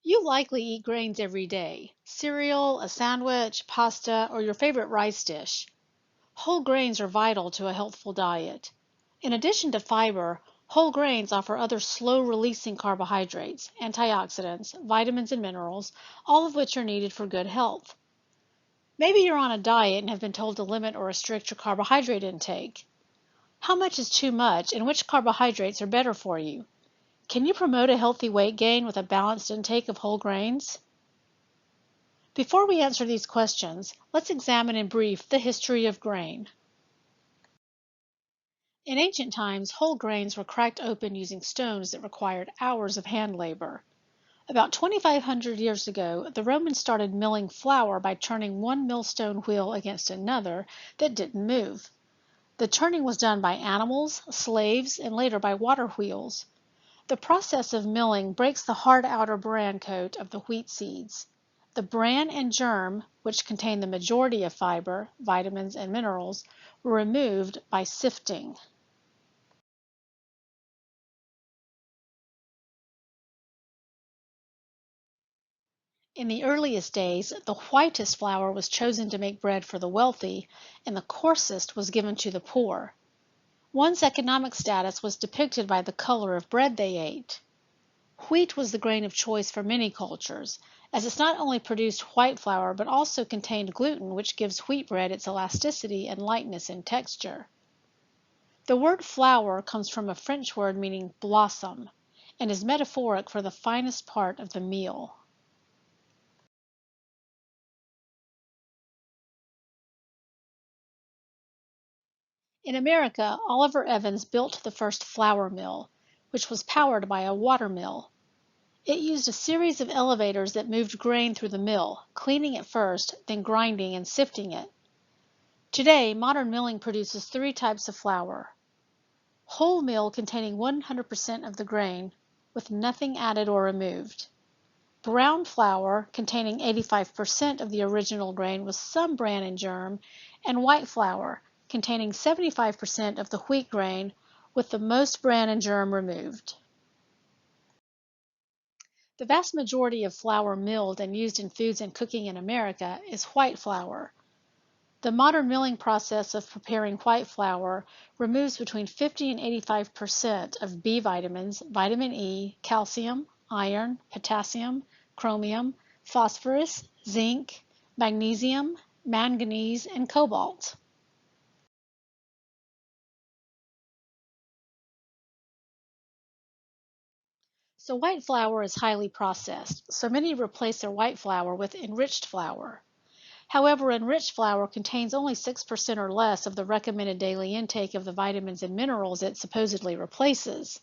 You likely eat grains every day: cereal, a sandwich, pasta, or your favorite rice dish. Whole grains are vital to a healthful diet. In addition to fiber, whole grains offer other slow-releasing carbohydrates, antioxidants, vitamins, and minerals, all of which are needed for good health. Maybe you're on a diet and have been told to limit or restrict your carbohydrate intake. How much is too much, and which carbohydrates are better for you? Can you promote a healthy weight gain with a balanced intake of whole grains? Before we answer these questions, let's examine in brief the history of grain. In ancient times, whole grains were cracked open using stones that required hours of hand labor. About 2,500 years ago, the Romans started milling flour by turning one millstone wheel against another that didn't move. The turning was done by animals, slaves, and later by water wheels. The process of milling breaks the hard outer bran coat of the wheat seeds. The bran and germ, which contain the majority of fiber, vitamins, and minerals, were removed by sifting. In the earliest days, the whitest flour was chosen to make bread for the wealthy, and the coarsest was given to the poor. One's economic status was depicted by the color of bread they ate. Wheat was the grain of choice for many cultures, as it not only produced white flour but also contained gluten, which gives wheat bread its elasticity and lightness in texture. The word flour comes from a French word meaning blossom and is metaphoric for the finest part of the meal. In America, Oliver Evans built the first flour mill, which was powered by a water mill. It used a series of elevators that moved grain through the mill, cleaning it first, then grinding and sifting it. Today, modern milling produces three types of flour: whole meal containing 100% of the grain, with nothing added or removed; brown flour containing 85% of the original grain with some bran and germ; and white flour containing 75% of the wheat grain with the most bran and germ removed. The vast majority of flour milled and used in foods and cooking in America is white flour. The modern milling process of preparing white flour removes between 50 and 85% of B vitamins, vitamin E, calcium, iron, potassium, chromium, phosphorus, zinc, magnesium, manganese, and cobalt. So white flour is highly processed, so many replace their white flour with enriched flour. However, enriched flour contains only 6% or less of the recommended daily intake of the vitamins and minerals it supposedly replaces.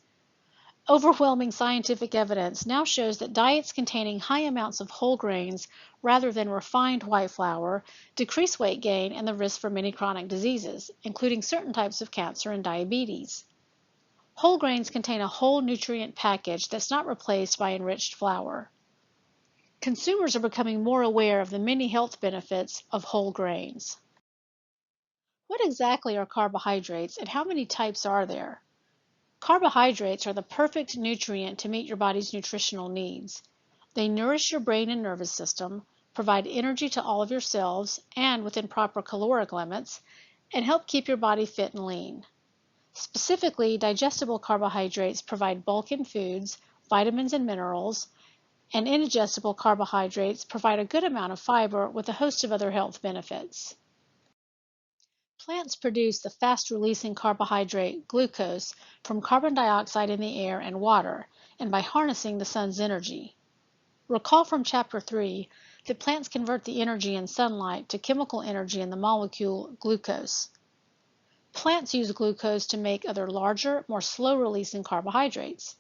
Overwhelming scientific evidence now shows that diets containing high amounts of whole grains rather than refined white flour decrease weight gain and the risk for many chronic diseases, including certain types of cancer and diabetes. Whole grains contain a whole nutrient package that's not replaced by enriched flour. Consumers are becoming more aware of the many health benefits of whole grains. What exactly are carbohydrates and how many types are there? Carbohydrates are the perfect nutrient to meet your body's nutritional needs. They nourish your brain and nervous system, provide energy to all of your cells and within proper caloric limits, and help keep your body fit and lean. Specifically, digestible carbohydrates provide bulk in foods, vitamins and minerals, and indigestible carbohydrates provide a good amount of fiber with a host of other health benefits. Plants produce the fast-releasing carbohydrate glucose from carbon dioxide in the air and water, and by harnessing the sun's energy. Recall from Chapter 3 that plants convert the energy in sunlight to chemical energy in the molecule glucose. Plants use glucose to make other larger, more slow-releasing carbohydrates.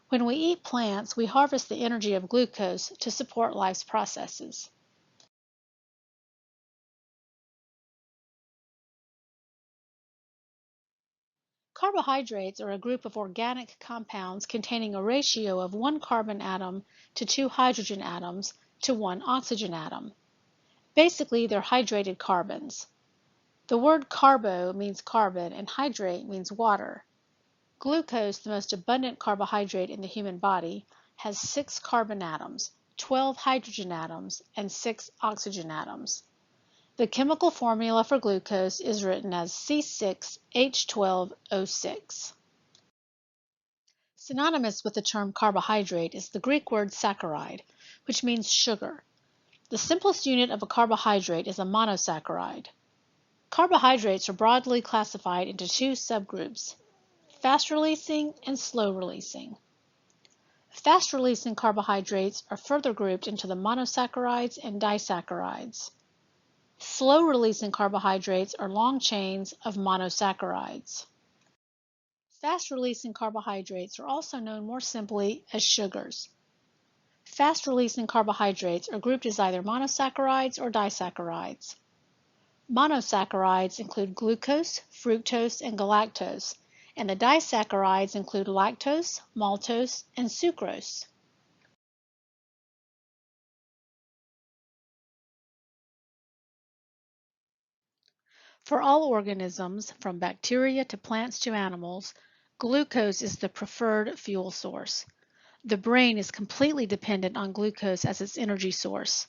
When we eat plants, we harvest the energy of glucose to support life's processes. Carbohydrates are a group of organic compounds containing a ratio of one carbon atom to two hydrogen atoms to one oxygen atom. Basically, they're hydrated carbons. The word carbo means carbon and hydrate means water. Glucose, the most abundant carbohydrate in the human body, has 6 carbon atoms, 12 hydrogen atoms, and 6 oxygen atoms. The chemical formula for glucose is written as C6H12O6. Synonymous with the term carbohydrate is the Greek word saccharide, which means sugar. The simplest unit of a carbohydrate is a monosaccharide. Carbohydrates are broadly classified into two subgroups, fast-releasing and slow-releasing. Fast-releasing carbohydrates are further grouped into the monosaccharides and disaccharides. Slow-releasing carbohydrates are long chains of monosaccharides. Fast-releasing carbohydrates are also known more simply as sugars. Fast-releasing carbohydrates are grouped as either monosaccharides or disaccharides. Monosaccharides include glucose, fructose, and galactose, and the disaccharides include lactose, maltose, and sucrose. For all organisms, from bacteria to plants to animals, glucose is the preferred fuel source. The brain is completely dependent on glucose as its energy source.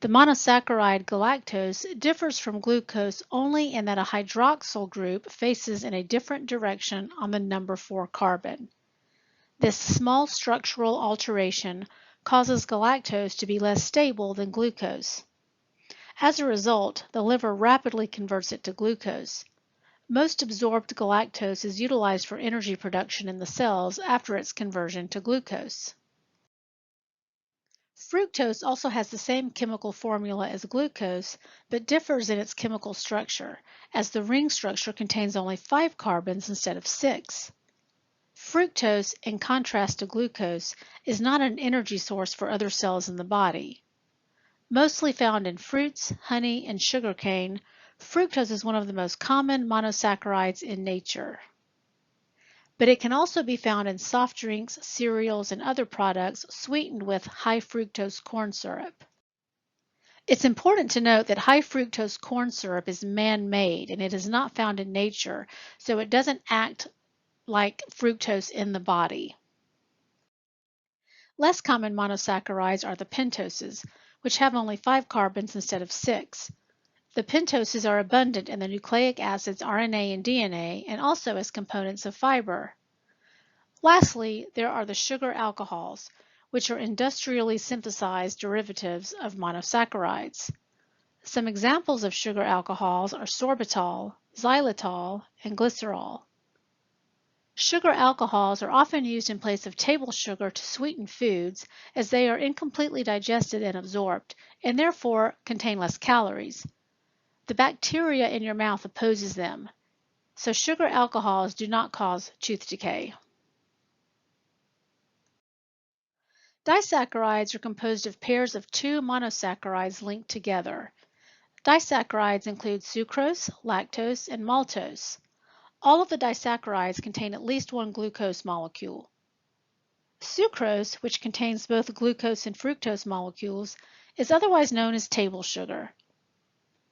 The monosaccharide galactose differs from glucose only in that a hydroxyl group faces in a different direction on the number 4 carbon. This small structural alteration causes galactose to be less stable than glucose. As a result, the liver rapidly converts it to glucose. Most absorbed galactose is utilized for energy production in the cells after its conversion to glucose. Fructose also has the same chemical formula as glucose, but differs in its chemical structure, as the ring structure contains only 5 carbons instead of 6. Fructose, in contrast to glucose, is not an energy source for other cells in the body. Mostly found in fruits, honey, and sugarcane, fructose is one of the most common monosaccharides in nature. But it can also be found in soft drinks, cereals, and other products sweetened with high fructose corn syrup. It's important to note that high fructose corn syrup is man-made and it is not found in nature, so it doesn't act like fructose in the body. Less common monosaccharides are the pentoses, which have only 5 carbons instead of 6. The pentoses are abundant in the nucleic acids RNA and DNA and also as components of fiber. Lastly, there are the sugar alcohols, which are industrially synthesized derivatives of monosaccharides. Some examples of sugar alcohols are sorbitol, xylitol, and glycerol. Sugar alcohols are often used in place of table sugar to sweeten foods as they are incompletely digested and absorbed, and therefore contain less calories. The bacteria in your mouth opposes them, so sugar alcohols do not cause tooth decay. Disaccharides are composed of pairs of 2 monosaccharides linked together. Disaccharides include sucrose, lactose, and maltose. All of the disaccharides contain at least one glucose molecule. Sucrose, which contains both glucose and fructose molecules, is otherwise known as table sugar.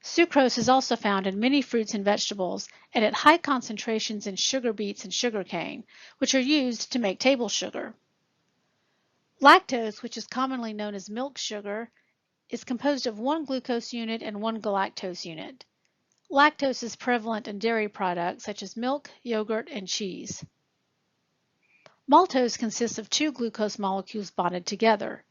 Sucrose is also found in many fruits and vegetables and at high concentrations in sugar beets and sugarcane, which are used to make table sugar. Lactose, which is commonly known as milk sugar, is composed of 1 glucose unit and 1 galactose unit. Lactose is prevalent in dairy products such as milk, yogurt, and cheese. Maltose consists of 2 glucose molecules bonded together.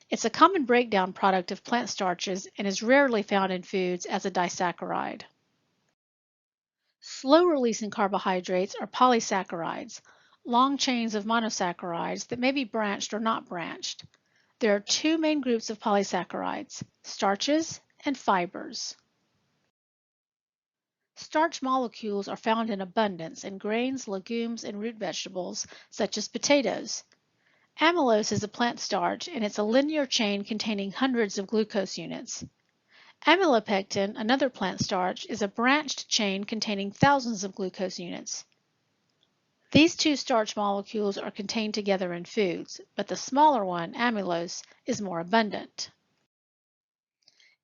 It's a common breakdown product of plant starches and is rarely found in foods as a disaccharide. Slow-releasing carbohydrates are polysaccharides, long chains of monosaccharides that may be branched or not branched. There are 2 main groups of polysaccharides, starches and fibers. Starch molecules are found in abundance in grains, legumes, and root vegetables, such as potatoes. Amylose is a plant starch, and it's a linear chain containing hundreds of glucose units. Amylopectin, another plant starch, is a branched chain containing thousands of glucose units. These 2 starch molecules are contained together in foods, but the smaller one, amylose, is more abundant.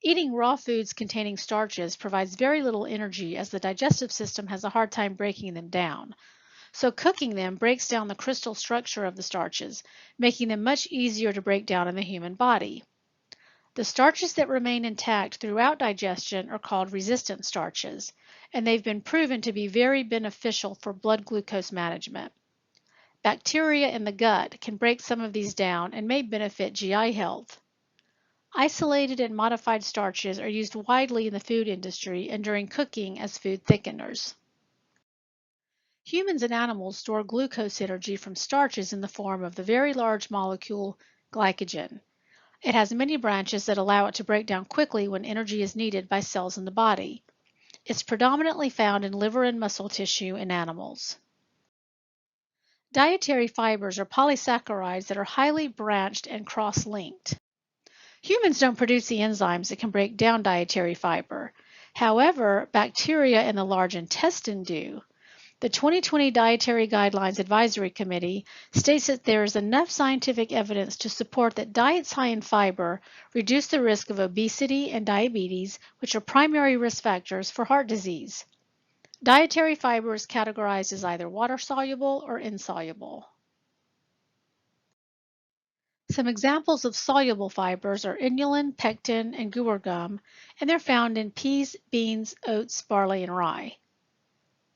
Eating raw foods containing starches provides very little energy as the digestive system has a hard time breaking them down. So cooking them breaks down the crystal structure of the starches, making them much easier to break down in the human body. The starches that remain intact throughout digestion are called resistant starches, and they've been proven to be very beneficial for blood glucose management. Bacteria in the gut can break some of these down and may benefit GI health. Isolated and modified starches are used widely in the food industry and during cooking as food thickeners. Humans and animals store glucose energy from starches in the form of the very large molecule glycogen. It has many branches that allow it to break down quickly when energy is needed by cells in the body. It's predominantly found in liver and muscle tissue in animals. Dietary fibers are polysaccharides that are highly branched and cross-linked. Humans don't produce the enzymes that can break down dietary fiber. However, bacteria in the large intestine do. The 2020 Dietary Guidelines Advisory Committee states that there is enough scientific evidence to support that diets high in fiber reduce the risk of obesity and diabetes, which are primary risk factors for heart disease. Dietary fiber is categorized as either water-soluble or insoluble. Some examples of soluble fibers are inulin, pectin, and guar gum, and they're found in peas, beans, oats, barley, and rye.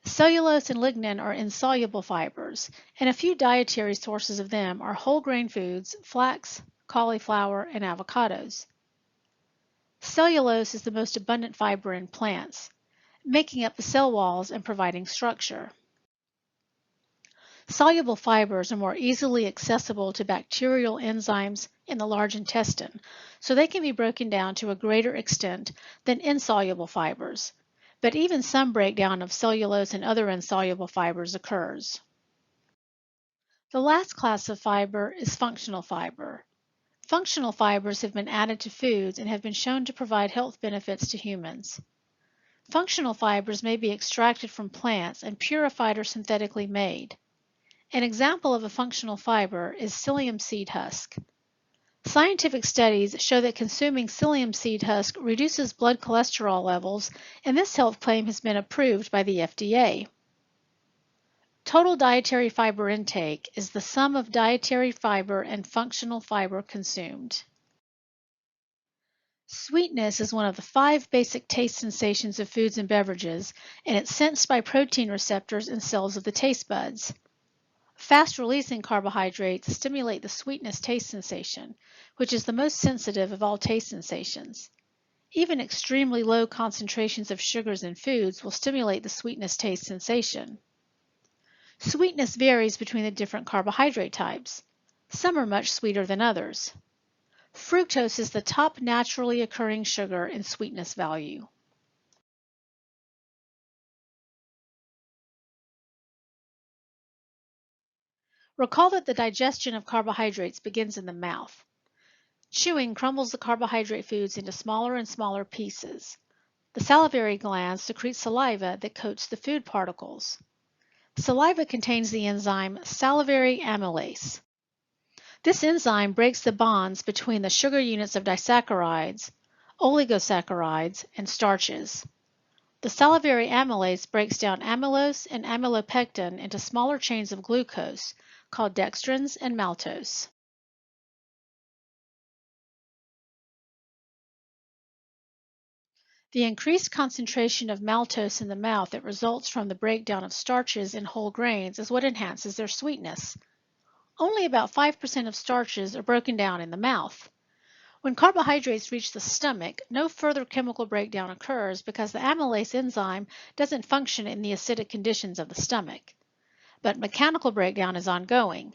Cellulose and lignin are insoluble fibers, and a few dietary sources of them are whole grain foods, flax, cauliflower, and avocados. Cellulose is the most abundant fiber in plants, making up the cell walls and providing structure. Soluble fibers are more easily accessible to bacterial enzymes in the large intestine, so they can be broken down to a greater extent than insoluble fibers. But even some breakdown of cellulose and other insoluble fibers occurs. The last class of fiber is functional fiber. Functional fibers have been added to foods and have been shown to provide health benefits to humans. Functional fibers may be extracted from plants and purified or synthetically made. An example of a functional fiber is psyllium seed husk. Scientific studies show that consuming psyllium seed husk reduces blood cholesterol levels, and this health claim has been approved by the FDA. Total dietary fiber intake is the sum of dietary fiber and functional fiber consumed. Sweetness is one of the 5 basic taste sensations of foods and beverages, and it's sensed by protein receptors in cells of the taste buds. Fast-releasing carbohydrates stimulate the sweetness taste sensation, which is the most sensitive of all taste sensations. Even extremely low concentrations of sugars in foods will stimulate the sweetness taste sensation. Sweetness varies between the different carbohydrate types. Some are much sweeter than others. Fructose is the top naturally occurring sugar in sweetness value. Recall that the digestion of carbohydrates begins in the mouth. Chewing crumbles the carbohydrate foods into smaller and smaller pieces. The salivary glands secrete saliva that coats the food particles. Saliva contains the enzyme salivary amylase. This enzyme breaks the bonds between the sugar units of disaccharides, oligosaccharides, and starches. The salivary amylase breaks down amylose and amylopectin into smaller chains of glucose called dextrins and maltose. The increased concentration of maltose in the mouth that results from the breakdown of starches in whole grains is what enhances their sweetness. Only about 5% of starches are broken down in the mouth. When carbohydrates reach the stomach, no further chemical breakdown occurs because the amylase enzyme doesn't function in the acidic conditions of the stomach. But mechanical breakdown is ongoing.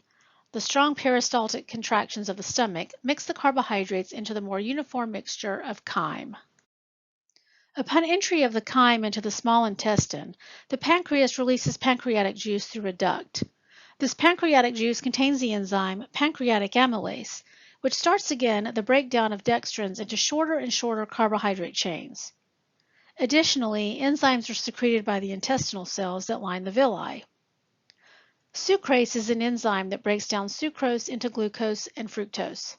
The strong peristaltic contractions of the stomach mix the carbohydrates into the more uniform mixture of chyme. Upon entry of the chyme into the small intestine, the pancreas releases pancreatic juice through a duct. This pancreatic juice contains the enzyme pancreatic amylase, which starts again the breakdown of dextrins into shorter and shorter carbohydrate chains. Additionally, enzymes are secreted by the intestinal cells that line the villi. Sucrase is an enzyme that breaks down sucrose into glucose and fructose.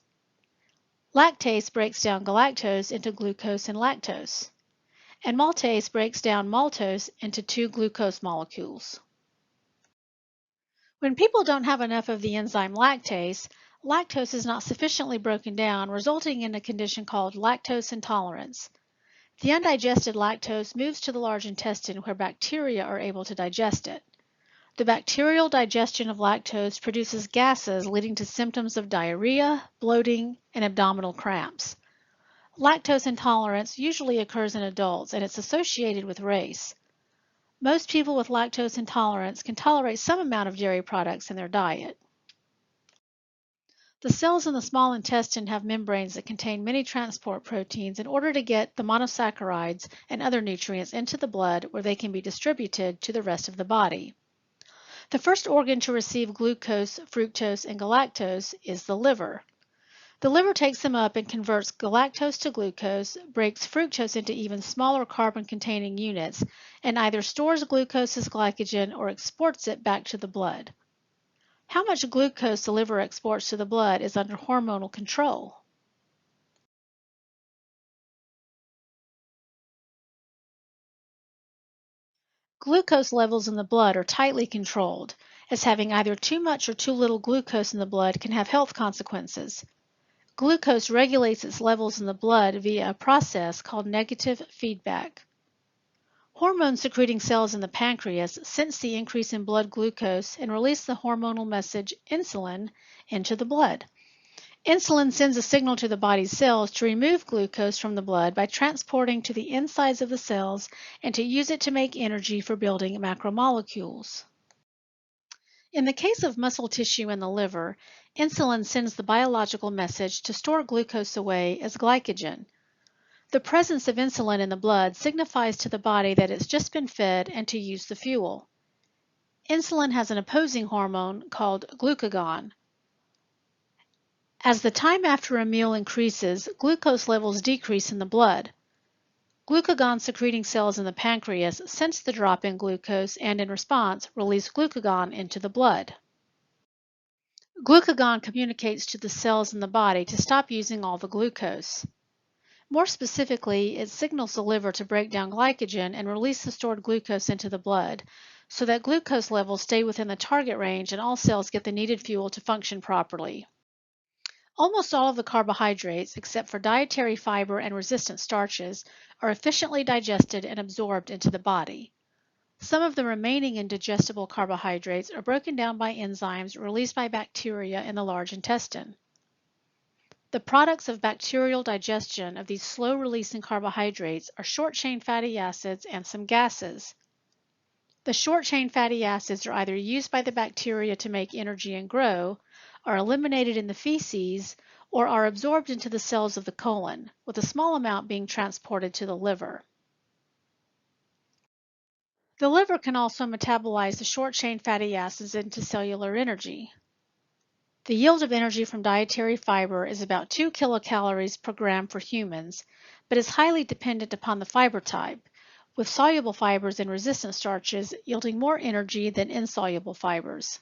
Lactase breaks down galactose into glucose and lactose. And maltase breaks down maltose into 2 glucose molecules. When people don't have enough of the enzyme lactase, lactose is not sufficiently broken down, resulting in a condition called lactose intolerance. The undigested lactose moves to the large intestine where bacteria are able to digest it. The bacterial digestion of lactose produces gases leading to symptoms of diarrhea, bloating, and abdominal cramps. Lactose intolerance usually occurs in adults and it's associated with race. Most people with lactose intolerance can tolerate some amount of dairy products in their diet. The cells in the small intestine have membranes that contain many transport proteins in order to get the monosaccharides and other nutrients into the blood where they can be distributed to the rest of the body. The first organ to receive glucose, fructose, and galactose is the liver. The liver takes them up and converts galactose to glucose, breaks fructose into even smaller carbon-containing units, and either stores glucose as glycogen or exports it back to the blood. How much glucose the liver exports to the blood is under hormonal control. Glucose levels in the blood are tightly controlled, as having either too much or too little glucose in the blood can have health consequences. Glucose regulates its levels in the blood via a process called negative feedback. Hormone-secreting cells in the pancreas sense the increase in blood glucose and release the hormonal message insulin into the blood. Insulin sends a signal to the body's cells to remove glucose from the blood by transporting to the insides of the cells and to use it to make energy for building macromolecules. In the case of muscle tissue in the liver, insulin sends the biological message to store glucose away as glycogen. The presence of insulin in the blood signifies to the body that it's just been fed and to use the fuel. Insulin has an opposing hormone called glucagon. As the time after a meal increases, glucose levels decrease in the blood. Glucagon-secreting cells in the pancreas sense the drop in glucose and, in response, release glucagon into the blood. Glucagon communicates to the cells in the body to stop using all the glucose. More specifically, it signals the liver to break down glycogen and release the stored glucose into the blood, so that glucose levels stay within the target range and all cells get the needed fuel to function properly. Almost all of the carbohydrates, except for dietary fiber and resistant starches, are efficiently digested and absorbed into the body. Some of the remaining indigestible carbohydrates are broken down by enzymes released by bacteria in the large intestine. The products of bacterial digestion of these slow-releasing carbohydrates are short-chain fatty acids and some gases. The short-chain fatty acids are either used by the bacteria to make energy and grow, are eliminated in the feces, or are absorbed into the cells of the colon, with a small amount being transported to the liver. The liver can also metabolize the short-chain fatty acids into cellular energy. The yield of energy from dietary fiber is about 2 kilocalories per gram for humans, but is highly dependent upon the fiber type, with soluble fibers and resistant starches yielding more energy than insoluble fibers.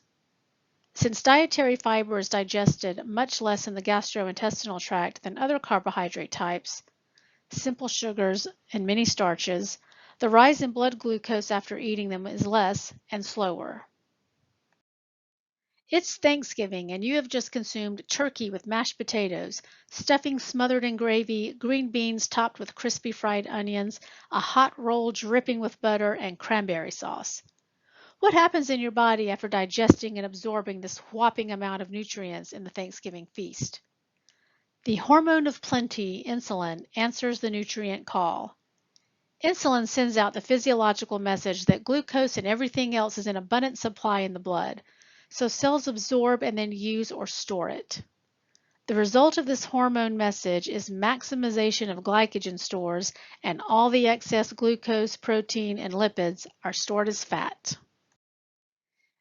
Since dietary fiber is digested much less in the gastrointestinal tract than other carbohydrate types, simple sugars, and many starches, the rise in blood glucose after eating them is less and slower. It's Thanksgiving and you have just consumed turkey with mashed potatoes, stuffing smothered in gravy, green beans topped with crispy fried onions, a hot roll dripping with butter, and cranberry sauce. What happens in your body after digesting and absorbing this whopping amount of nutrients in the Thanksgiving feast? The hormone of plenty, insulin, answers the nutrient call. Insulin sends out the physiological message that glucose and everything else is in abundant supply in the blood, so cells absorb and then use or store it. The result of this hormone message is maximization of glycogen stores, and all the excess glucose, protein, and lipids are stored as fat.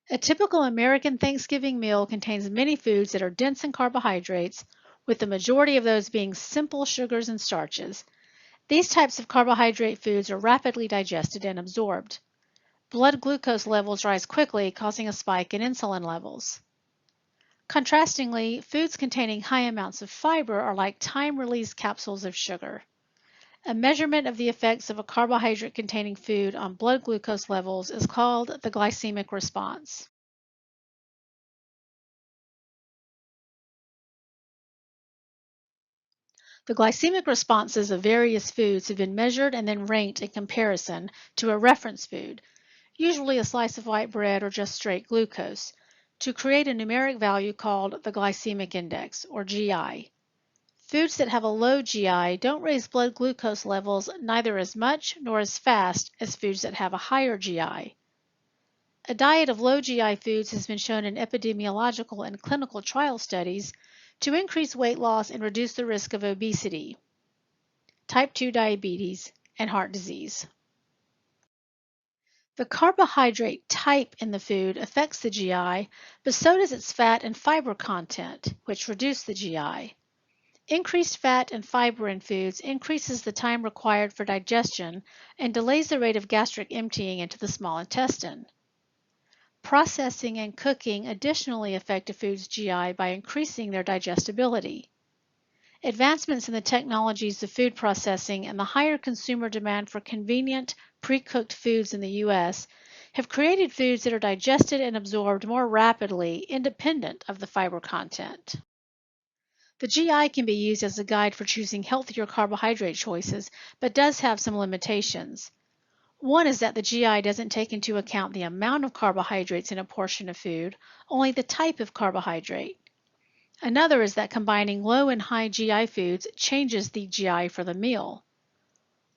A typical American Thanksgiving meal contains many foods that are dense in carbohydrates, with the majority of those being simple sugars and starches. These types of carbohydrate foods are rapidly digested and absorbed. Blood glucose levels rise quickly, causing a spike in insulin levels. Contrastingly, foods containing high amounts of fiber are like time-release capsules of sugar. A measurement of the effects of a carbohydrate-containing food on blood glucose levels is called the glycemic response. The glycemic responses of various foods have been measured and then ranked in comparison to a reference food, usually a slice of white bread or just straight glucose, to create a numeric value called the glycemic index, or GI. Foods that have a low GI don't raise blood glucose levels neither as much nor as fast as foods that have a higher GI. A diet of low GI foods has been shown in epidemiological and clinical trial studies to increase weight loss and reduce the risk of obesity, type 2 diabetes, and heart disease. The carbohydrate type in the food affects the GI, but so does its fat and fiber content, which reduce the GI. Increased fat and fiber in foods increases the time required for digestion and delays the rate of gastric emptying into the small intestine. Processing and cooking additionally affect a food's GI by increasing their digestibility. Advancements in the technologies of food processing and the higher consumer demand for convenient, pre-cooked foods in the U.S. have created foods that are digested and absorbed more rapidly, independent of the fiber content. The GI can be used as a guide for choosing healthier carbohydrate choices, but does have some limitations. One is that the GI doesn't take into account the amount of carbohydrates in a portion of food, only the type of carbohydrate. Another is that combining low and high GI foods changes the GI for the meal.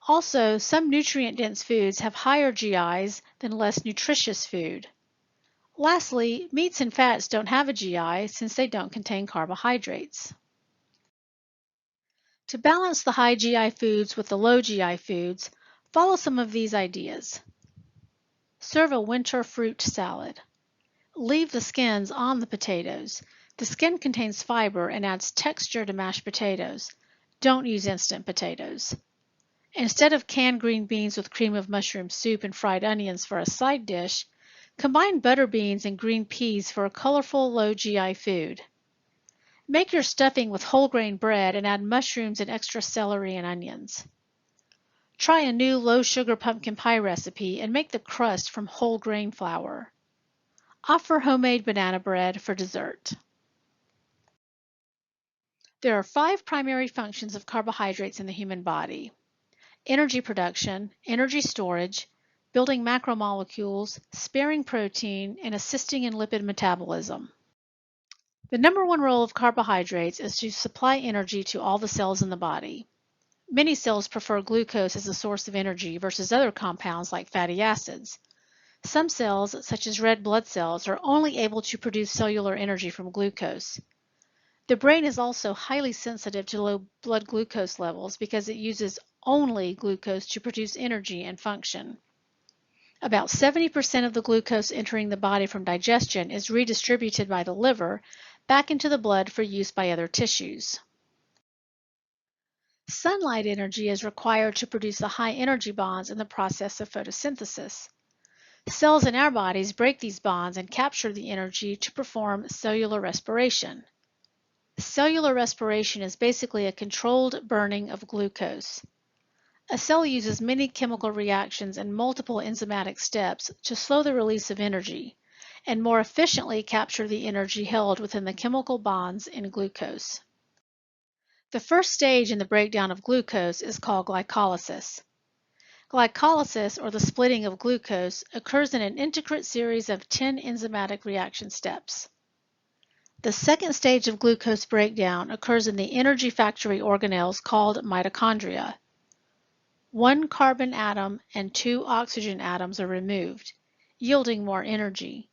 Also, some nutrient-dense foods have higher GIs than less nutritious food. Lastly, meats and fats don't have a GI since they don't contain carbohydrates. To balance the high GI foods with the low GI foods, follow some of these ideas. Serve a winter fruit salad. Leave the skins on the potatoes. The skin contains fiber and adds texture to mashed potatoes. Don't use instant potatoes. Instead of canned green beans with cream of mushroom soup and fried onions for a side dish, combine butter beans and green peas for a colorful low GI food. Make your stuffing with whole grain bread and add mushrooms and extra celery and onions. Try a new low-sugar pumpkin pie recipe and make the crust from whole grain flour. Offer homemade banana bread for dessert. There are 5 primary functions of carbohydrates in the human body: energy production, energy storage, building macromolecules, sparing protein, and assisting in lipid metabolism. The number one role of carbohydrates is to supply energy to all the cells in the body. Many cells prefer glucose as a source of energy versus other compounds like fatty acids. Some cells, such as red blood cells, are only able to produce cellular energy from glucose. The brain is also highly sensitive to low blood glucose levels because it uses only glucose to produce energy and function. About 70% of the glucose entering the body from digestion is redistributed by the liver back into the blood for use by other tissues. Sunlight energy is required to produce the high energy bonds in the process of photosynthesis. Cells in our bodies break these bonds and capture the energy to perform cellular respiration. Cellular respiration is basically a controlled burning of glucose. A cell uses many chemical reactions and multiple enzymatic steps to slow the release of energy and more efficiently capture the energy held within the chemical bonds in glucose. The first stage in the breakdown of glucose is called glycolysis. Glycolysis, or the splitting of glucose, occurs in an intricate series of 10 enzymatic reaction steps. The second stage of glucose breakdown occurs in the energy factory organelles called mitochondria. 1 carbon atom and 2 oxygen atoms are removed, yielding more energy.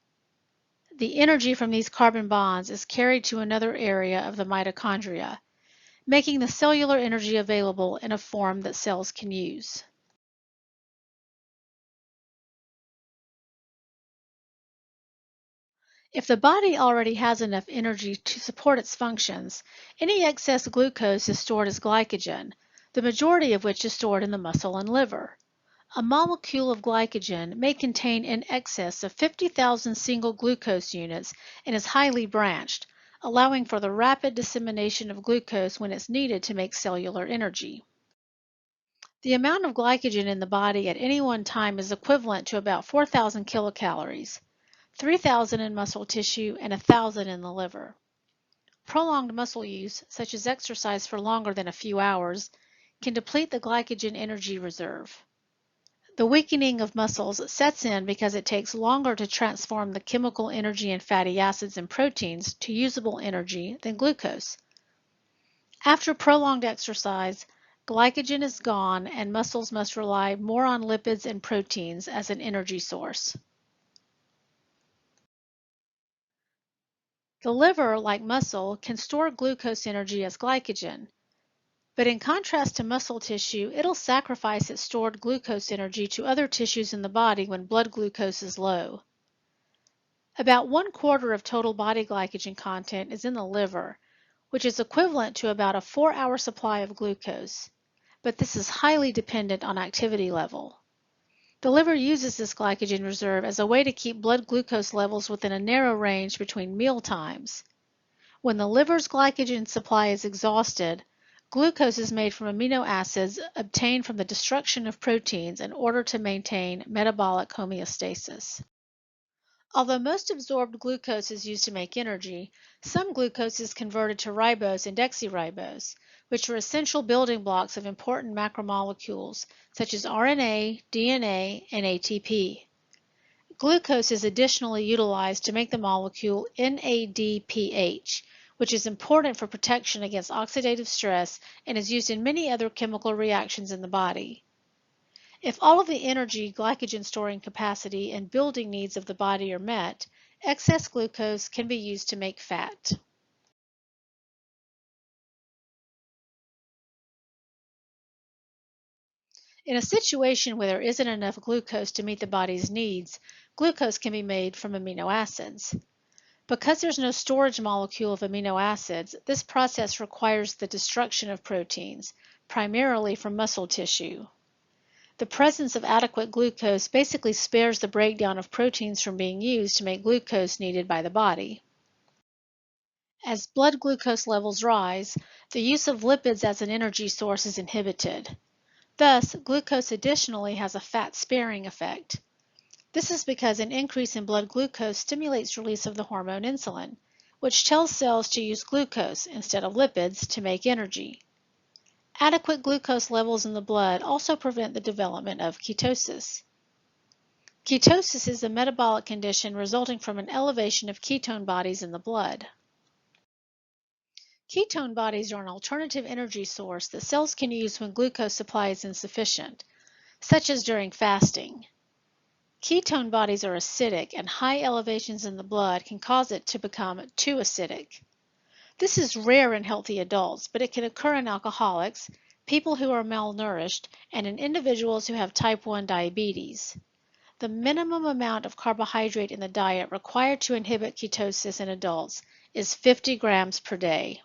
The energy from these carbon bonds is carried to another area of the mitochondria, making the cellular energy available in a form that cells can use. If the body already has enough energy to support its functions, any excess glucose is stored as glycogen, the majority of which is stored in the muscle and liver. A molecule of glycogen may contain in excess of 50,000 single glucose units and is highly branched, allowing for the rapid dissemination of glucose when it's needed to make cellular energy. The amount of glycogen in the body at any one time is equivalent to about 4,000 kilocalories, 3,000 in muscle tissue and 1,000 in the liver. Prolonged muscle use, such as exercise for longer than a few hours, can deplete the glycogen energy reserve. The weakening of muscles sets in because it takes longer to transform the chemical energy in fatty acids and proteins to usable energy than glucose. After prolonged exercise, glycogen is gone and muscles must rely more on lipids and proteins as an energy source. The liver, like muscle, can store glucose energy as glycogen, but in contrast to muscle tissue, it'll sacrifice its stored glucose energy to other tissues in the body when blood glucose is low. About 1/4 of total body glycogen content is in the liver, which is equivalent to about a 4-hour supply of glucose, but this is highly dependent on activity level. The liver uses this glycogen reserve as a way to keep blood glucose levels within a narrow range between meal times. When the liver's glycogen supply is exhausted, glucose is made from amino acids obtained from the destruction of proteins in order to maintain metabolic homeostasis. Although most absorbed glucose is used to make energy, some glucose is converted to ribose and deoxyribose, which are essential building blocks of important macromolecules such as RNA, DNA, and ATP. Glucose is additionally utilized to make the molecule NADPH, which is important for protection against oxidative stress and is used in many other chemical reactions in the body. If all of the energy, glycogen storing capacity, and building needs of the body are met, excess glucose can be used to make fat. In a situation where there isn't enough glucose to meet the body's needs, glucose can be made from amino acids. Because there's no storage molecule of amino acids, this process requires the destruction of proteins, primarily from muscle tissue. The presence of adequate glucose basically spares the breakdown of proteins from being used to make glucose needed by the body. As blood glucose levels rise, the use of lipids as an energy source is inhibited. Thus, glucose additionally has a fat-sparing effect. This is because an increase in blood glucose stimulates release of the hormone insulin, which tells cells to use glucose instead of lipids to make energy. Adequate glucose levels in the blood also prevent the development of ketosis. Ketosis is a metabolic condition resulting from an elevation of ketone bodies in the blood. Ketone bodies are an alternative energy source that cells can use when glucose supply is insufficient, such as during fasting. Ketone bodies are acidic, and high elevations in the blood can cause it to become too acidic. This is rare in healthy adults, but it can occur in alcoholics, people who are malnourished, and in individuals who have type 1 diabetes. The minimum amount of carbohydrate in the diet required to inhibit ketosis in adults is 50 grams per day.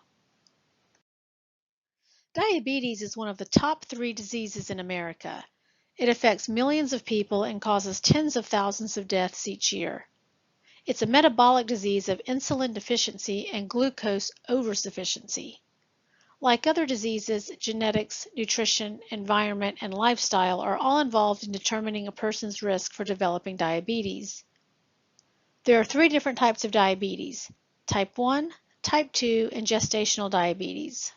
Diabetes is one of the top 3 diseases in America. It affects millions of people and causes tens of thousands of deaths each year. It's a metabolic disease of insulin deficiency and glucose oversufficiency. Like other diseases, genetics, nutrition, environment, and lifestyle are all involved in determining a person's risk for developing diabetes. There are 3 different types of diabetes: type 1, type 2, and gestational diabetes.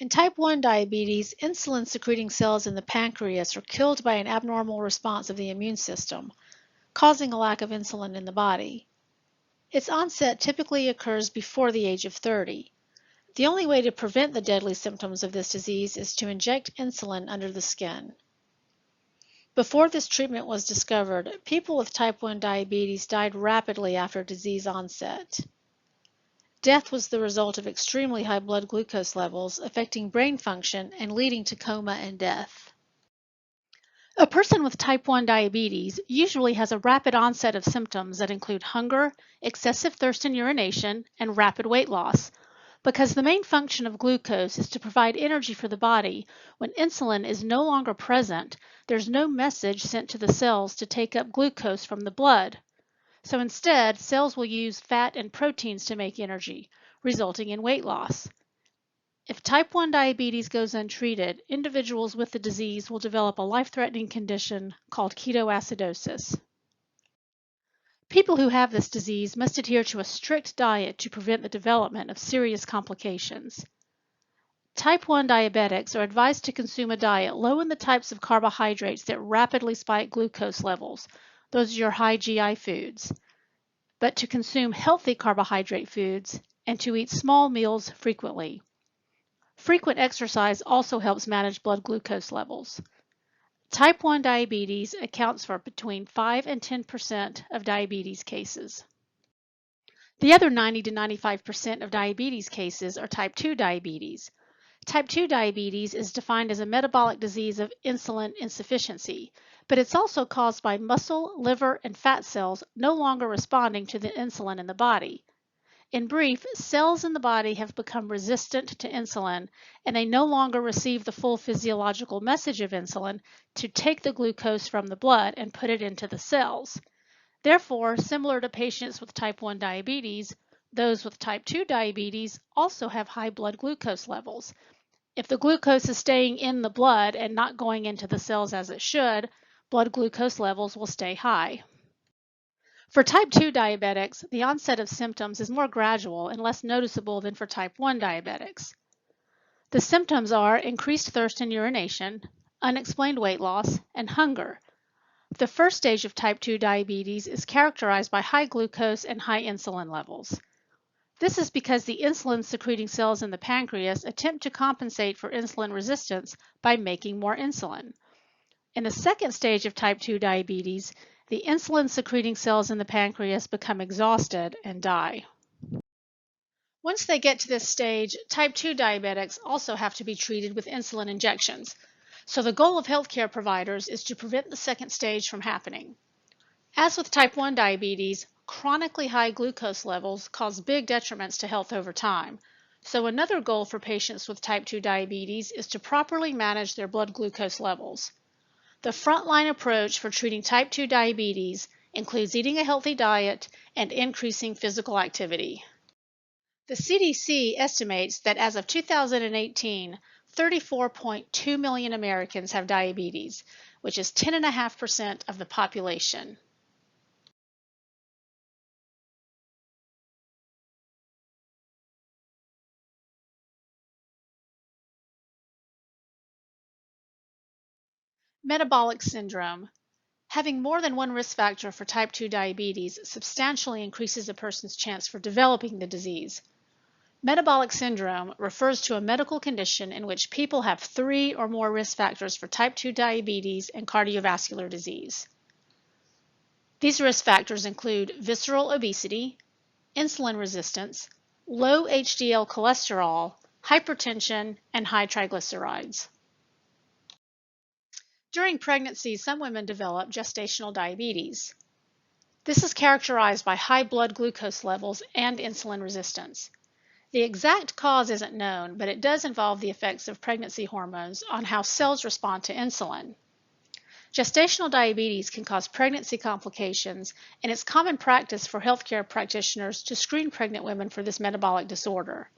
In type 1 diabetes, insulin-secreting cells in the pancreas are killed by an abnormal response of the immune system, causing a lack of insulin in the body. Its onset typically occurs before the age of 30. The only way to prevent the deadly symptoms of this disease is to inject insulin under the skin. Before this treatment was discovered, people with type 1 diabetes died rapidly after disease onset. Death was the result of extremely high blood glucose levels, affecting brain function and leading to coma and death. A person with type 1 diabetes usually has a rapid onset of symptoms that include hunger, excessive thirst and urination, and rapid weight loss. Because the main function of glucose is to provide energy for the body, when insulin is no longer present, there's no message sent to the cells to take up glucose from the blood. So instead, cells will use fat and proteins to make energy, resulting in weight loss. If type 1 diabetes goes untreated, individuals with the disease will develop a life-threatening condition called ketoacidosis. People who have this disease must adhere to a strict diet to prevent the development of serious complications. Type 1 diabetics are advised to consume a diet low in the types of carbohydrates that rapidly spike glucose levels. Those are your high GI foods. But to consume healthy carbohydrate foods and to eat small meals frequently. Frequent exercise also helps manage blood glucose levels. Type 1 diabetes accounts for between 5 and 10% of diabetes cases. The other 90 to 95% of diabetes cases are type 2 diabetes. Type 2 diabetes is defined as a metabolic disease of insulin insufficiency, but it's also caused by muscle, liver, and fat cells no longer responding to the insulin in the body. In brief, cells in the body have become resistant to insulin, and they no longer receive the full physiological message of insulin to take the glucose from the blood and put it into the cells. Therefore, similar to patients with type 1 diabetes, those with type 2 diabetes also have high blood glucose levels. If the glucose is staying in the blood and not going into the cells as it should, blood glucose levels will stay high. For type 2 diabetics, the onset of symptoms is more gradual and less noticeable than for type 1 diabetics. The symptoms are increased thirst and urination, unexplained weight loss, and hunger. The first stage of type 2 diabetes is characterized by high glucose and high insulin levels. This is because the insulin-secreting cells in the pancreas attempt to compensate for insulin resistance by making more insulin. In the second stage of type 2 diabetes, the insulin-secreting cells in the pancreas become exhausted and die. Once they get to this stage, type 2 diabetics also have to be treated with insulin injections. So the goal of healthcare providers is to prevent the second stage from happening. As with type 1 diabetes, chronically high glucose levels cause big detriments to health over time. So another goal for patients with type 2 diabetes is to properly manage their blood glucose levels. The frontline approach for treating type 2 diabetes includes eating a healthy diet and increasing physical activity. The CDC estimates that as of 2018, 34.2 million Americans have diabetes, which is 10.5% of the population. Metabolic syndrome. Having more than one risk factor for type 2 diabetes substantially increases a person's chance for developing the disease. Metabolic syndrome refers to a medical condition in which people have 3 or more risk factors for type 2 diabetes and cardiovascular disease. These risk factors include visceral obesity, insulin resistance, low HDL cholesterol, hypertension, and high triglycerides. During pregnancy, some women develop gestational diabetes. This is characterized by high blood glucose levels and insulin resistance. The exact cause isn't known, but it does involve the effects of pregnancy hormones on how cells respond to insulin. Gestational diabetes can cause pregnancy complications, and it's common practice for healthcare practitioners to screen pregnant women for this metabolic disorder.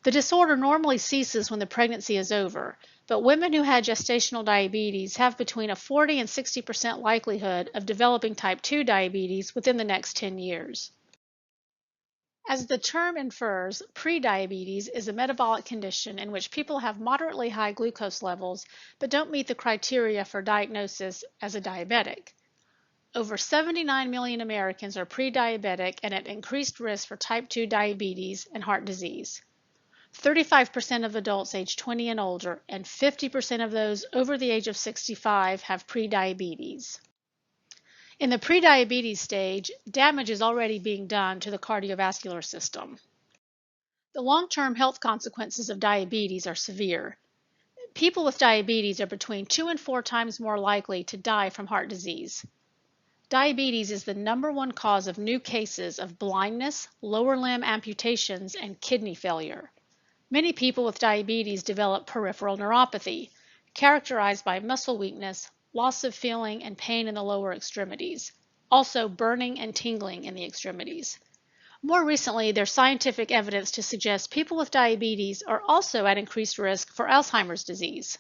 The disorder normally ceases when the pregnancy is over, but women who had gestational diabetes have between a 40 and 60% likelihood of developing type 2 diabetes within the next 10 years. As the term infers, prediabetes is a metabolic condition in which people have moderately high glucose levels but don't meet the criteria for diagnosis as a diabetic. Over 79 million Americans are prediabetic and at increased risk for type 2 diabetes and heart disease. 35% of adults age 20 and older and 50% of those over the age of 65 have prediabetes. In the prediabetes stage, damage is already being done to the cardiovascular system. The long-term health consequences of diabetes are severe. People with diabetes are between 2 and 4 times more likely to die from heart disease. Diabetes is the #1 cause of new cases of blindness, lower limb amputations, and kidney failure. Many people with diabetes develop peripheral neuropathy, characterized by muscle weakness, loss of feeling, and pain in the lower extremities, also burning and tingling in the extremities. More recently, there's scientific evidence to suggest people with diabetes are also at increased risk for Alzheimer's disease.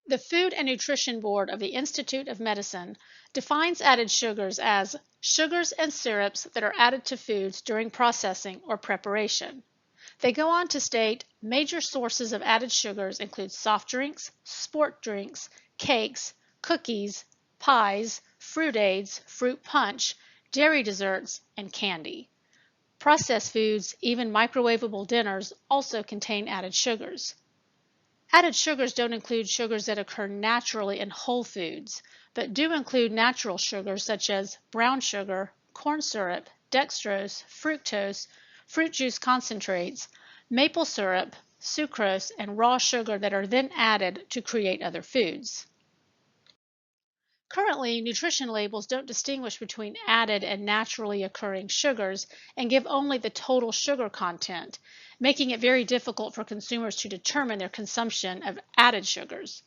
The Food and Nutrition Board of the Institute of Medicine defines added sugars as sugars and syrups that are added to foods during processing or preparation. They go on to state major sources of added sugars include soft drinks, sport drinks, cakes, cookies, pies, fruit aids, fruit punch, dairy desserts, and candy. Processed foods, even microwavable dinners, also contain added sugars. Added sugars don't include sugars that occur naturally in whole foods, but do include natural sugars such as brown sugar, corn syrup, dextrose, fructose, fruit juice concentrates, maple syrup, sucrose, and raw sugar that are then added to create other foods. Currently, nutrition labels don't distinguish between added and naturally occurring sugars and give only the total sugar content, making it very difficult for consumers to determine their consumption of added sugars.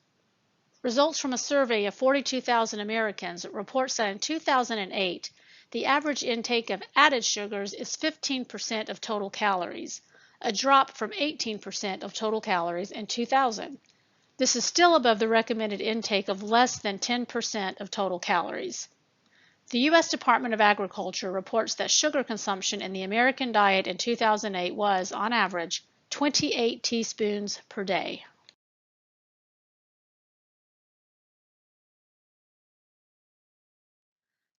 Results from a survey of 42,000 Americans reports that in 2008, the average intake of added sugars is 15% of total calories, a drop from 18% of total calories in 2000. This is still above the recommended intake of less than 10% of total calories. The U.S. Department of Agriculture reports that sugar consumption in the American diet in 2008 was, on average, 28 teaspoons per day.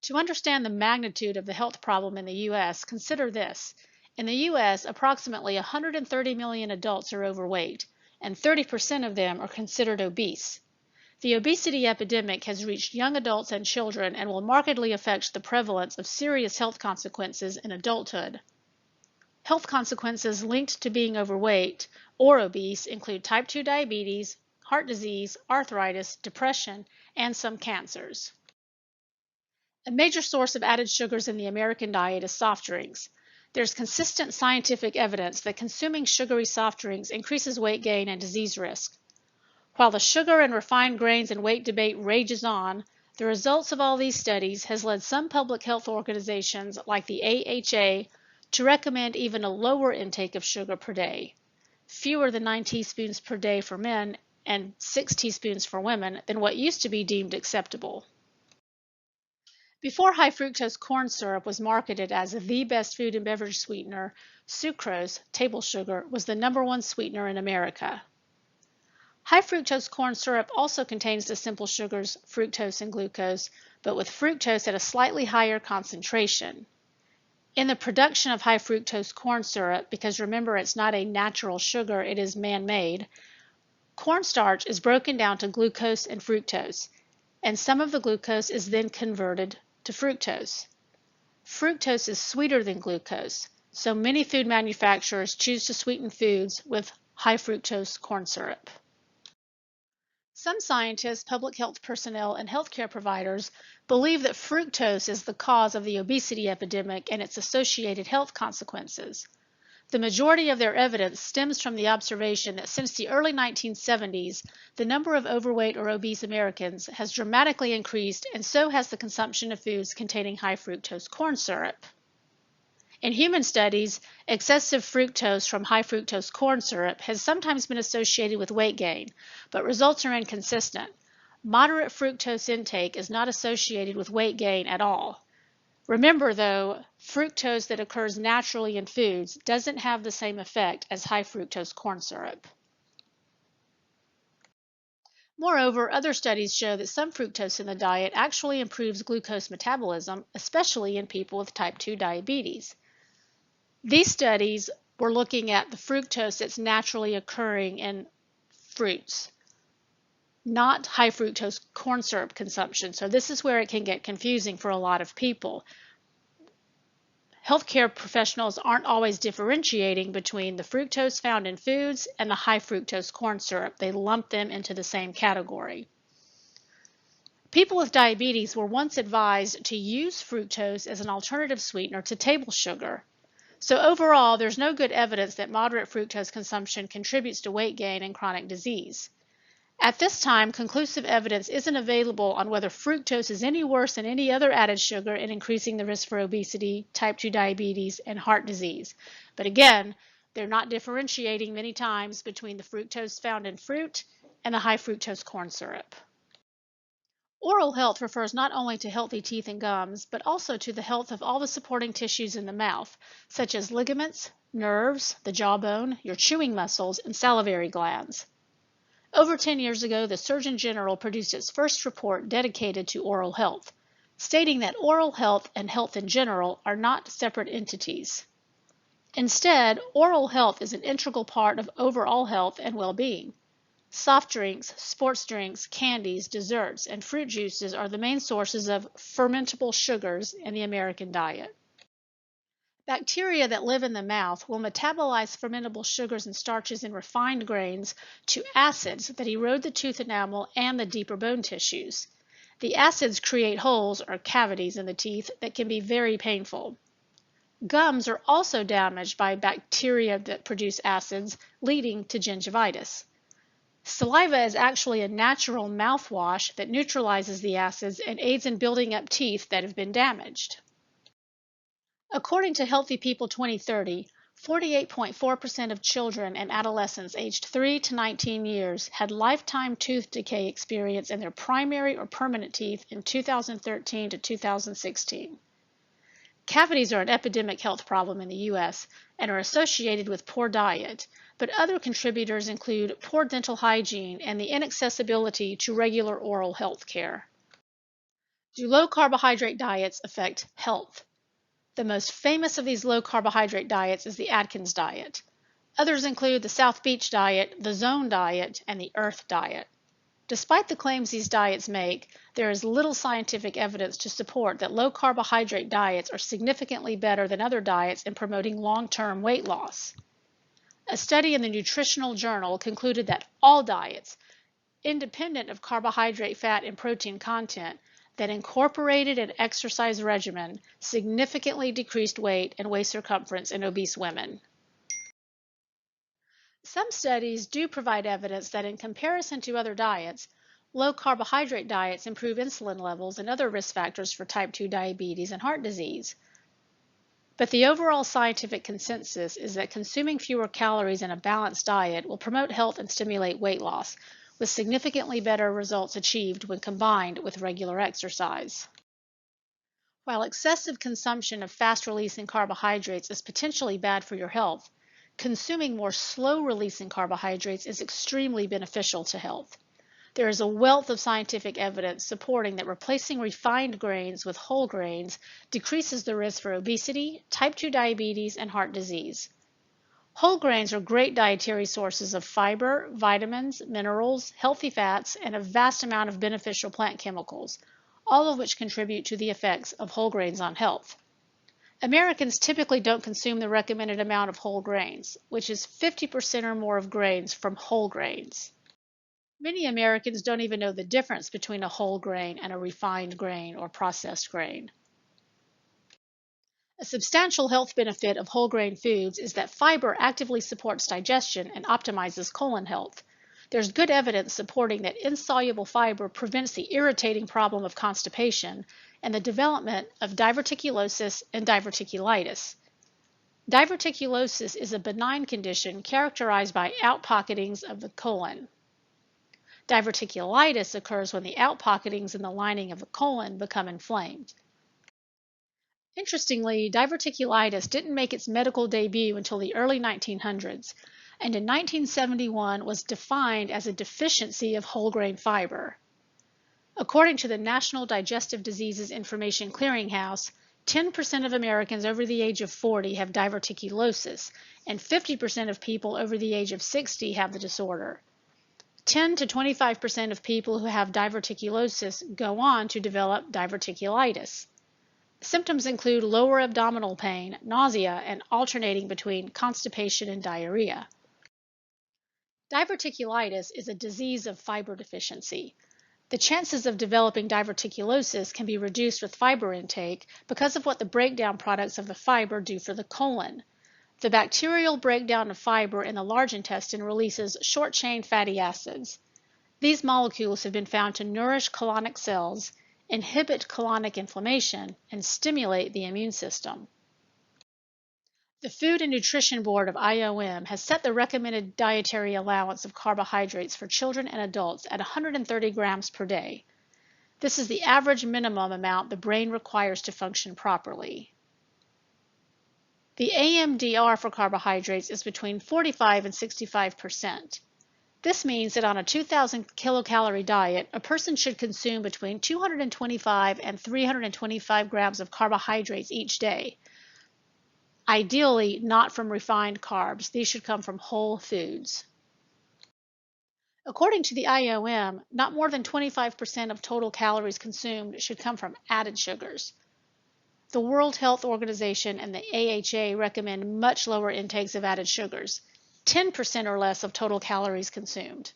To understand the magnitude of the health problem in the U.S., consider this. In the U.S., approximately 130 million adults are overweight, and 30% of them are considered obese. The obesity epidemic has reached young adults and children and will markedly affect the prevalence of serious health consequences in adulthood. Health consequences linked to being overweight or obese include type 2 diabetes, heart disease, arthritis, depression, and some cancers. A major source of added sugars in the American diet is soft drinks. There's consistent scientific evidence that consuming sugary soft drinks increases weight gain and disease risk. While the sugar and refined grains and weight debate rages on, the results of all these studies has led some public health organizations like the AHA to recommend even a lower intake of sugar per day, fewer than 9 teaspoons per day for men and 6 teaspoons for women than what used to be deemed acceptable. Before high fructose corn syrup was marketed as the best food and beverage sweetener, sucrose, table sugar, was the #1 sweetener in America. High fructose corn syrup also contains the simple sugars fructose and glucose, but with fructose at a slightly higher concentration. In the production of high fructose corn syrup, because remember it's not a natural sugar, it is man-made, cornstarch is broken down to glucose and fructose, and some of the glucose is then converted to fructose. Fructose is sweeter than glucose, so many food manufacturers choose to sweeten foods with high fructose corn syrup. Some scientists, public health personnel, and healthcare providers believe that fructose is the cause of the obesity epidemic and its associated health consequences. The majority of their evidence stems from the observation that since the early 1970s, the number of overweight or obese Americans has dramatically increased, and so has the consumption of foods containing high fructose corn syrup. In human studies, excessive fructose from high fructose corn syrup has sometimes been associated with weight gain, but results are inconsistent. Moderate fructose intake is not associated with weight gain at all. Remember, though, fructose that occurs naturally in foods doesn't have the same effect as high fructose corn syrup. Moreover, other studies show that some fructose in the diet actually improves glucose metabolism, especially in people with type 2 diabetes. These studies were looking at the fructose that's naturally occurring in fruits, not high fructose corn syrup consumption. So this is where it can get confusing for a lot of people. Healthcare professionals aren't always differentiating between the fructose found in foods and the high fructose corn syrup. They lump them into the same category. People with diabetes were once advised to use fructose as an alternative sweetener to table sugar. So overall, there's no good evidence that moderate fructose consumption contributes to weight gain and chronic disease. At this time, conclusive evidence isn't available on whether fructose is any worse than any other added sugar in increasing the risk for obesity, type 2 diabetes, and heart disease. But again, they're not differentiating many times between the fructose found in fruit and the high fructose corn syrup. Oral health refers not only to healthy teeth and gums, but also to the health of all the supporting tissues in the mouth, such as ligaments, nerves, the jawbone, your chewing muscles, and salivary glands. Over 10 years ago, the Surgeon General produced its first report dedicated to oral health, stating that oral health and health in general are not separate entities. Instead, oral health is an integral part of overall health and well-being. Soft drinks, sports drinks, candies, desserts, and fruit juices are the main sources of fermentable sugars in the American diet. Bacteria that live in the mouth will metabolize fermentable sugars and starches in refined grains to acids that erode the tooth enamel and the deeper bone tissues. The acids create holes or cavities in the teeth that can be very painful. Gums are also damaged by bacteria that produce acids, leading to gingivitis. Saliva is actually a natural mouthwash that neutralizes the acids and aids in building up teeth that have been damaged. According to Healthy People 2030, 48.4% of children and adolescents aged 3 to 19 years had lifetime tooth decay experience in their primary or permanent teeth in 2013 to 2016. Cavities are an epidemic health problem in the U.S. and are associated with poor diet, but other contributors include poor dental hygiene and the inaccessibility to regular oral health care. Do low-carbohydrate diets affect health? The most famous of these low-carbohydrate diets is the Atkins diet. Others include the South Beach diet, the Zone diet, and the Earth diet. Despite the claims these diets make, there is little scientific evidence to support that low-carbohydrate diets are significantly better than other diets in promoting long-term weight loss. A study in the Nutritional Journal concluded that all diets, independent of carbohydrate, fat, and protein content, that incorporated an exercise regimen significantly decreased weight and waist circumference in obese women. Some studies do provide evidence that in comparison to other diets, low-carbohydrate diets improve insulin levels and other risk factors for type 2 diabetes and heart disease. But the overall scientific consensus is that consuming fewer calories in a balanced diet will promote health and stimulate weight loss, with significantly better results achieved when combined with regular exercise. While excessive consumption of fast-releasing carbohydrates is potentially bad for your health, consuming more slow-releasing carbohydrates is extremely beneficial to health. There is a wealth of scientific evidence supporting that replacing refined grains with whole grains decreases the risk for obesity, type 2 diabetes, and heart disease. Whole grains are great dietary sources of fiber, vitamins, minerals, healthy fats, and a vast amount of beneficial plant chemicals, all of which contribute to the effects of whole grains on health. Americans typically don't consume the recommended amount of whole grains, which is 50% or more of grains from whole grains. Many Americans don't even know the difference between a whole grain and a refined grain or processed grain. A substantial health benefit of whole grain foods is that fiber actively supports digestion and optimizes colon health. There's good evidence supporting that insoluble fiber prevents the irritating problem of constipation and the development of diverticulosis and diverticulitis. Diverticulosis is a benign condition characterized by outpocketings of the colon. Diverticulitis occurs when the outpocketings in the lining of the colon become inflamed. Interestingly, diverticulitis didn't make its medical debut until the early 1900s, and in 1971 was defined as a deficiency of whole grain fiber. According to the National Digestive Diseases Information Clearinghouse, 10% of Americans over the age of 40 have diverticulosis, and 50% of people over the age of 60 have the disorder. 10 to 25% of people who have diverticulosis go on to develop diverticulitis. Symptoms include lower abdominal pain, nausea, and alternating between constipation and diarrhea. Diverticulitis is a disease of fiber deficiency. The chances of developing diverticulosis can be reduced with fiber intake because of what the breakdown products of the fiber do for the colon. The bacterial breakdown of fiber in the large intestine releases short-chain fatty acids. These molecules have been found to nourish colonic cells, inhibit colonic inflammation, and stimulate the immune system. The Food and Nutrition Board of IOM has set the recommended dietary allowance of carbohydrates for children and adults at 130 grams per day. This is the average minimum amount the brain requires to function properly. The AMDR for carbohydrates is between 45 and 65%. This means that on a 2,000 kilocalorie diet, a person should consume between 225 and 325 grams of carbohydrates each day. Ideally, not from refined carbs. These should come from whole foods. According to the IOM, not more than 25% of total calories consumed should come from added sugars. The World Health Organization and the AHA recommend much lower intakes of added sugars, 10% or less of total calories consumed.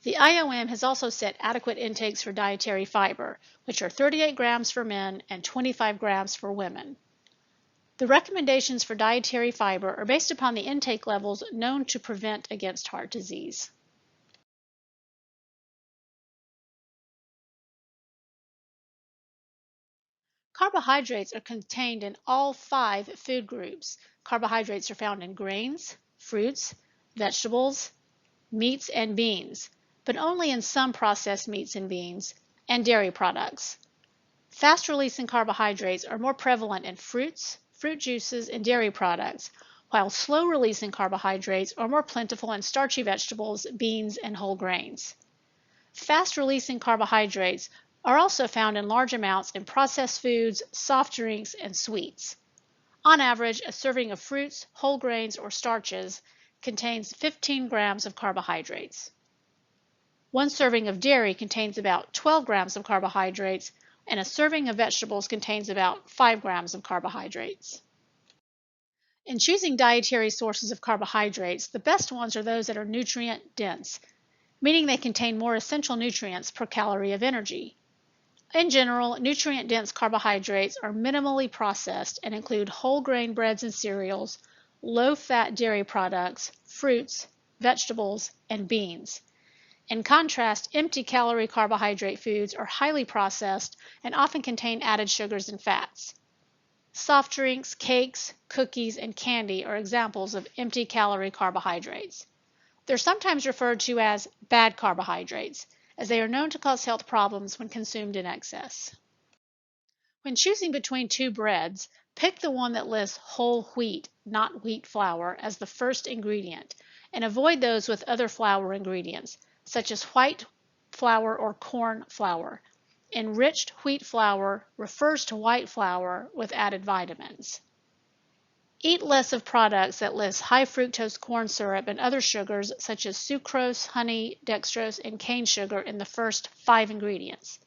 The IOM has also set adequate intakes for dietary fiber, which are 38 grams for men and 25 grams for women. The recommendations for dietary fiber are based upon the intake levels known to prevent against heart disease. Carbohydrates are contained in all 5 food groups. Carbohydrates are found in grains, fruits, vegetables, meats, and beans, but only in some processed meats and beans, and dairy products. Fast-releasing carbohydrates are more prevalent in fruits, fruit juices, and dairy products, while slow-releasing carbohydrates are more plentiful in starchy vegetables, beans, and whole grains. Fast-releasing carbohydrates are also found in large amounts in processed foods, soft drinks, and sweets. On average, a serving of fruits, whole grains, or starches contains 15 grams of carbohydrates. One serving of dairy contains about 12 grams of carbohydrates, and a serving of vegetables contains about 5 grams of carbohydrates. In choosing dietary sources of carbohydrates, the best ones are those that are nutrient-dense, meaning they contain more essential nutrients per calorie of energy. In general, nutrient-dense carbohydrates are minimally processed and include whole grain breads and cereals, low-fat dairy products, fruits, vegetables, and beans. In contrast, empty-calorie carbohydrate foods are highly processed and often contain added sugars and fats. Soft drinks, cakes, cookies, and candy are examples of empty-calorie carbohydrates. They're sometimes referred to as bad carbohydrates, as they are known to cause health problems when consumed in excess. When choosing between 2 breads, pick the one that lists whole wheat, not wheat flour, as the first ingredient, and avoid those with other flour ingredients, such as white flour or corn flour. Enriched wheat flour refers to white flour with added vitamins. Eat less of products that list high fructose corn syrup and other sugars such as sucrose, honey, dextrose, and cane sugar in the first 5 ingredients.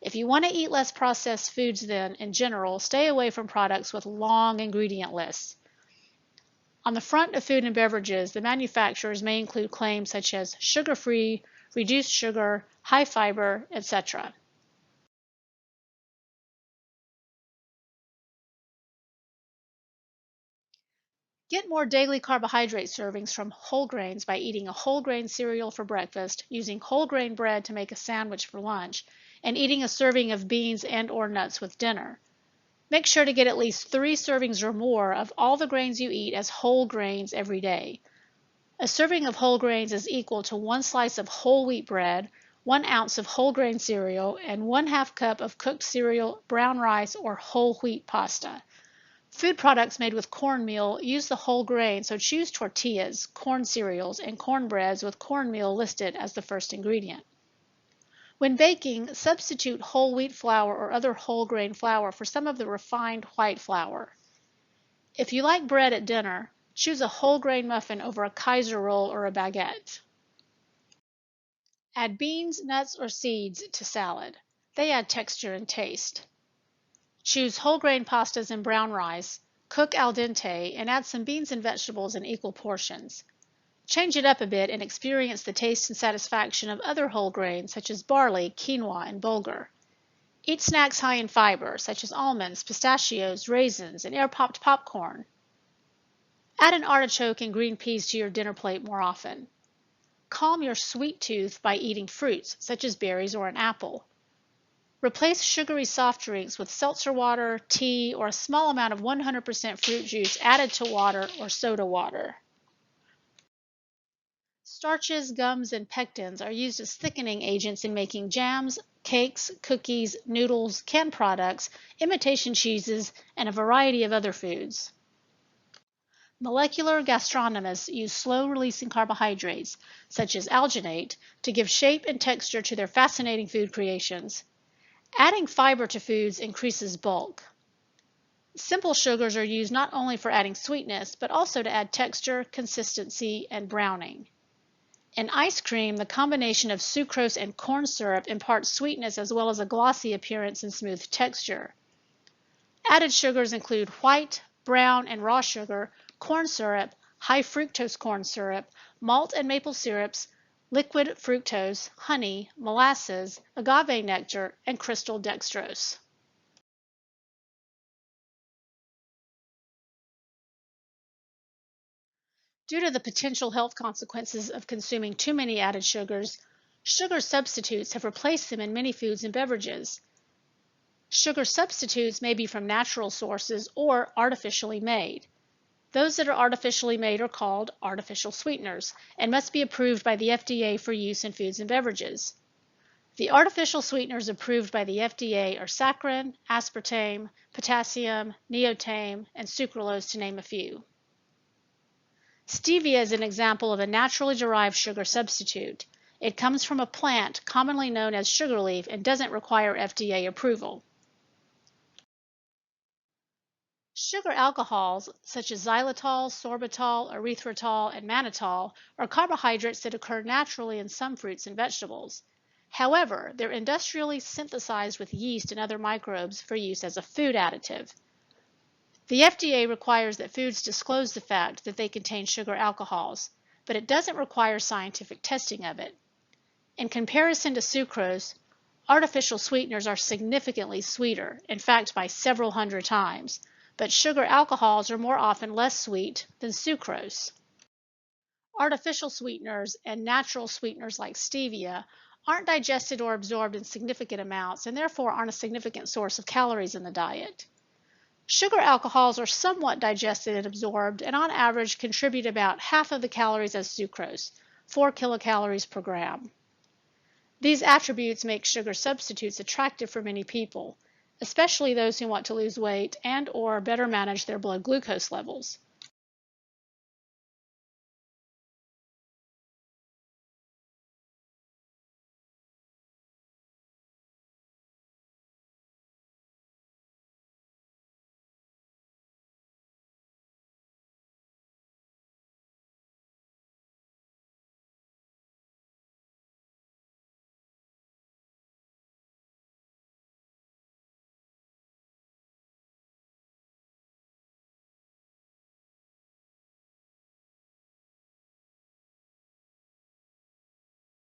If you want to eat less processed foods then, in general, stay away from products with long ingredient lists. On the front of food and beverages, the manufacturers may include claims such as sugar-free, reduced sugar, high fiber, etc. Get more daily carbohydrate servings from whole grains by eating a whole grain cereal for breakfast, using whole grain bread to make a sandwich for lunch, and eating a serving of beans and/or nuts with dinner. Make sure to get at least 3 servings or more of all the grains you eat as whole grains every day. A serving of whole grains is equal to 1 slice of whole wheat bread, 1 ounce of whole grain cereal, and 1/2 cup of cooked cereal, brown rice, or whole wheat pasta. Food products made with cornmeal use the whole grain, so choose tortillas, corn cereals, and cornbreads with cornmeal listed as the first ingredient. When baking, substitute whole wheat flour or other whole grain flour for some of the refined white flour. If you like bread at dinner, choose a whole grain muffin over a Kaiser roll or a baguette. Add beans, nuts, or seeds to salad. They add texture and taste. Choose whole grain pastas and brown rice, cook al dente, and add some beans and vegetables in equal portions. Change it up a bit and experience the taste and satisfaction of other whole grains such as barley, quinoa, and bulgur. Eat snacks high in fiber such as almonds, pistachios, raisins, and air-popped popcorn. Add an artichoke and green peas to your dinner plate more often. Calm your sweet tooth by eating fruits such as berries or an apple. Replace sugary soft drinks with seltzer water, tea, or a small amount of 100% fruit juice added to water or soda water. Starches, gums, and pectins are used as thickening agents in making jams, cakes, cookies, noodles, canned products, imitation cheeses, and a variety of other foods. Molecular gastronomists use slow-releasing carbohydrates, such as alginate, to give shape and texture to their fascinating food creations. Adding fiber to foods increases bulk. Simple sugars are used not only for adding sweetness, but also to add texture, consistency, and browning. In ice cream, the combination of sucrose and corn syrup imparts sweetness as well as a glossy appearance and smooth texture. Added sugars include white, brown, and raw sugar, corn syrup, high fructose corn syrup, malt and maple syrups, liquid fructose, honey, molasses, agave nectar, and crystal dextrose. Due to the potential health consequences of consuming too many added sugars, sugar substitutes have replaced them in many foods and beverages. Sugar substitutes may be from natural sources or artificially made. Those that are artificially made are called artificial sweeteners and must be approved by the FDA for use in foods and beverages. The artificial sweeteners approved by the FDA are saccharin, aspartame, potassium, neotame, and sucralose, to name a few. Stevia is an example of a naturally derived sugar substitute. It comes from a plant commonly known as sugar leaf and doesn't require FDA approval. Sugar alcohols, such as xylitol, sorbitol, erythritol, and mannitol, are carbohydrates that occur naturally in some fruits and vegetables. However, they're industrially synthesized with yeast and other microbes for use as a food additive. The FDA requires that foods disclose the fact that they contain sugar alcohols, but it doesn't require scientific testing of it. In comparison to sucrose, artificial sweeteners are significantly sweeter, in fact by several hundred times, but sugar alcohols are more often less sweet than sucrose. Artificial sweeteners and natural sweeteners like stevia aren't digested or absorbed in significant amounts and therefore aren't a significant source of calories in the diet. Sugar alcohols are somewhat digested and absorbed and on average contribute about half of the calories as sucrose, 4 kilocalories per gram. These attributes make sugar substitutes attractive for many people, especially those who want to lose weight and/or better manage their blood glucose levels.